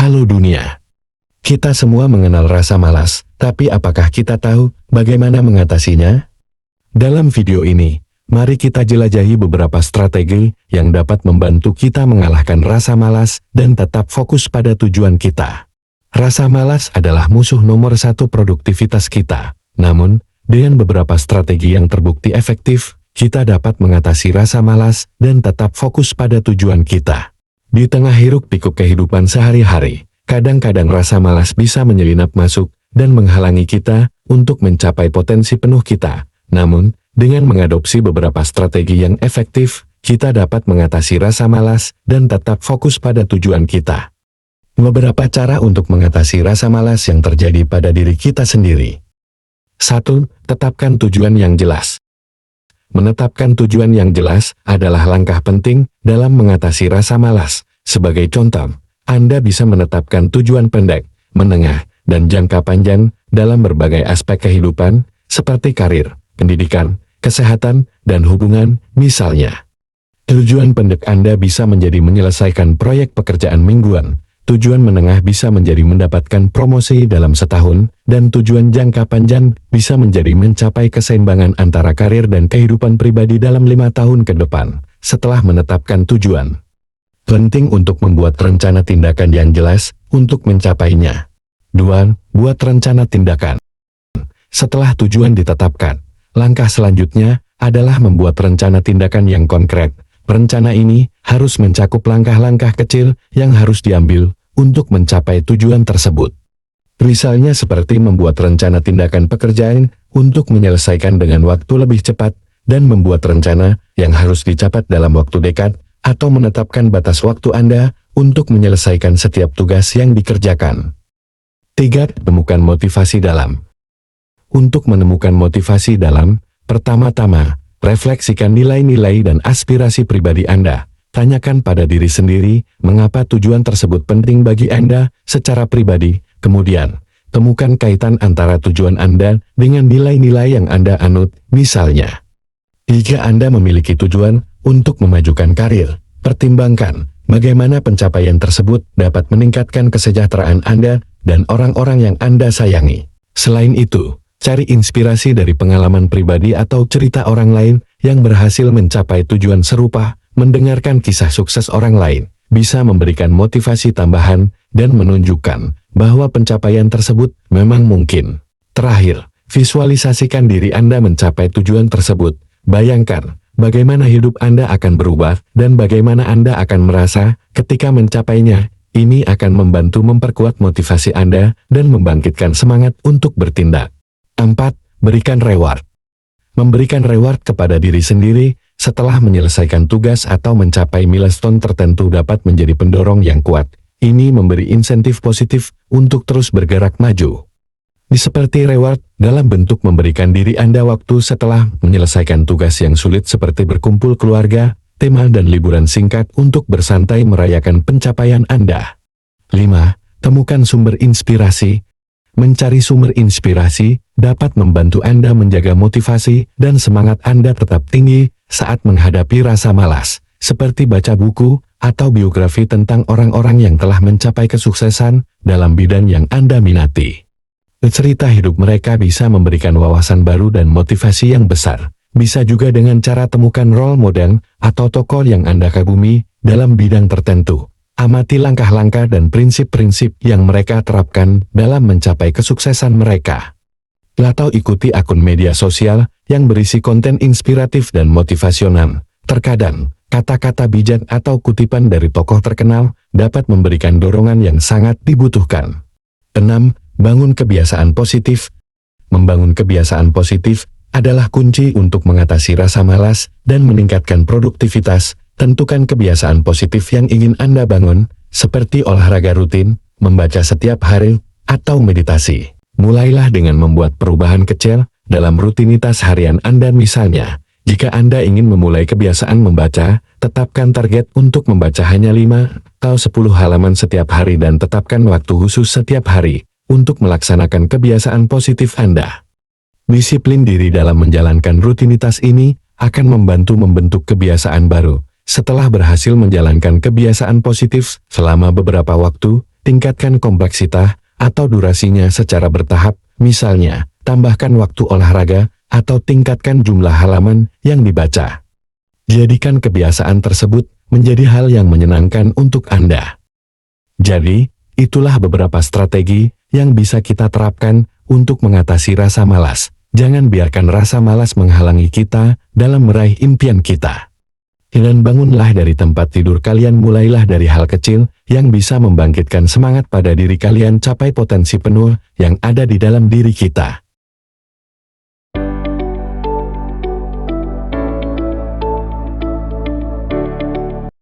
Halo dunia. Kita semua mengenal rasa malas, tapi apakah kita tahu bagaimana mengatasinya? Dalam video ini, mari kita jelajahi beberapa strategi yang dapat membantu kita mengalahkan rasa malas dan tetap fokus pada tujuan kita. Rasa malas adalah musuh nomor satu produktivitas kita. Namun, dengan beberapa strategi yang terbukti efektif, kita dapat mengatasi rasa malas dan tetap fokus pada tujuan kita. Di tengah hiruk-pikuk kehidupan sehari-hari, kadang-kadang rasa malas bisa menyelinap masuk dan menghalangi kita untuk mencapai potensi penuh kita. Namun, dengan mengadopsi beberapa strategi yang efektif, kita dapat mengatasi rasa malas dan tetap fokus pada tujuan kita. Beberapa cara untuk mengatasi rasa malas yang terjadi pada diri kita sendiri. 1. Tetapkan tujuan yang jelas. Menetapkan tujuan yang jelas adalah langkah penting dalam mengatasi rasa malas. Sebagai contoh, Anda bisa menetapkan tujuan pendek, menengah, dan jangka panjang dalam berbagai aspek kehidupan, seperti karir, pendidikan, kesehatan, dan hubungan, misalnya. Tujuan pendek Anda bisa menjadi menyelesaikan proyek pekerjaan mingguan, tujuan menengah bisa menjadi mendapatkan promosi dalam setahun, dan tujuan jangka panjang bisa menjadi mencapai keseimbangan antara karir dan kehidupan pribadi dalam 5 tahun ke depan. Setelah menetapkan tujuan, penting untuk membuat rencana tindakan yang jelas untuk mencapainya. 2. Buat rencana tindakan. Setelah tujuan ditetapkan, langkah selanjutnya adalah membuat rencana tindakan yang konkret. Rencana ini harus mencakup langkah-langkah kecil yang harus diambil untuk mencapai tujuan tersebut. Misalnya seperti membuat rencana tindakan pekerjaan untuk menyelesaikan dengan waktu lebih cepat dan membuat rencana yang harus dicapai dalam waktu dekat atau menetapkan batas waktu Anda untuk menyelesaikan setiap tugas yang dikerjakan. 3. Temukan motivasi dalam. Untuk menemukan motivasi dalam, pertama-tama, refleksikan nilai-nilai dan aspirasi pribadi Anda. Tanyakan pada diri sendiri, mengapa tujuan tersebut penting bagi Anda secara pribadi. Kemudian, temukan kaitan antara tujuan Anda dengan nilai-nilai yang Anda anut. Misalnya, jika Anda memiliki tujuan untuk memajukan karir, pertimbangkan bagaimana pencapaian tersebut dapat meningkatkan kesejahteraan Anda dan orang-orang yang Anda sayangi. Selain itu, cari inspirasi dari pengalaman pribadi atau cerita orang lain yang berhasil mencapai tujuan serupa. Mendengarkan kisah sukses orang lain bisa memberikan motivasi tambahan dan menunjukkan bahwa pencapaian tersebut memang mungkin. Terakhir, visualisasikan diri Anda mencapai tujuan tersebut. Bayangkan bagaimana hidup Anda akan berubah dan bagaimana Anda akan merasa ketika mencapainya. Ini akan membantu memperkuat motivasi Anda dan membangkitkan semangat untuk bertindak. 4. Berikan reward. Memberikan reward kepada diri sendiri setelah menyelesaikan tugas atau mencapai milestone tertentu dapat menjadi pendorong yang kuat. Ini memberi insentif positif untuk terus bergerak maju. Seperti reward dalam bentuk memberikan diri Anda waktu setelah menyelesaikan tugas yang sulit seperti berkumpul keluarga, tema dan liburan singkat untuk bersantai merayakan pencapaian Anda. 5. Temukan sumber inspirasi. Mencari sumber inspirasi dapat membantu Anda menjaga motivasi dan semangat Anda tetap tinggi saat menghadapi rasa malas, seperti baca buku atau biografi tentang orang-orang yang telah mencapai kesuksesan dalam bidang yang Anda minati. Cerita hidup mereka bisa memberikan wawasan baru dan motivasi yang besar. Bisa juga dengan cara temukan role model atau tokoh yang Anda kagumi dalam bidang tertentu. Amati langkah-langkah dan prinsip-prinsip yang mereka terapkan dalam mencapai kesuksesan mereka. Atau ikuti akun media sosial yang berisi konten inspiratif dan motivasional. Terkadang, kata-kata bijak atau kutipan dari tokoh terkenal dapat memberikan dorongan yang sangat dibutuhkan. 6. Bangun kebiasaan positif. Membangun kebiasaan positif adalah kunci untuk mengatasi rasa malas dan meningkatkan produktivitas. Tentukan kebiasaan positif yang ingin Anda bangun, seperti olahraga rutin, membaca setiap hari, atau meditasi. Mulailah dengan membuat perubahan kecil dalam rutinitas harian Anda. Misalnya, jika Anda ingin memulai kebiasaan membaca, tetapkan target untuk membaca hanya 5 atau 10 halaman setiap hari dan tetapkan waktu khusus setiap hari untuk melaksanakan kebiasaan positif Anda. Disiplin diri dalam menjalankan rutinitas ini akan membantu membentuk kebiasaan baru. Setelah berhasil menjalankan kebiasaan positif selama beberapa waktu, tingkatkan kompleksitas atau durasinya secara bertahap, misalnya, tambahkan waktu olahraga, atau tingkatkan jumlah halaman yang dibaca. Jadikan kebiasaan tersebut menjadi hal yang menyenangkan untuk Anda. Jadi, itulah beberapa strategi yang bisa kita terapkan untuk mengatasi rasa malas. Jangan biarkan rasa malas menghalangi kita dalam meraih impian kita. Dan bangunlah dari tempat tidur kalian, mulailah dari hal kecil yang bisa membangkitkan semangat pada diri kalian, capai potensi penuh yang ada di dalam diri kita.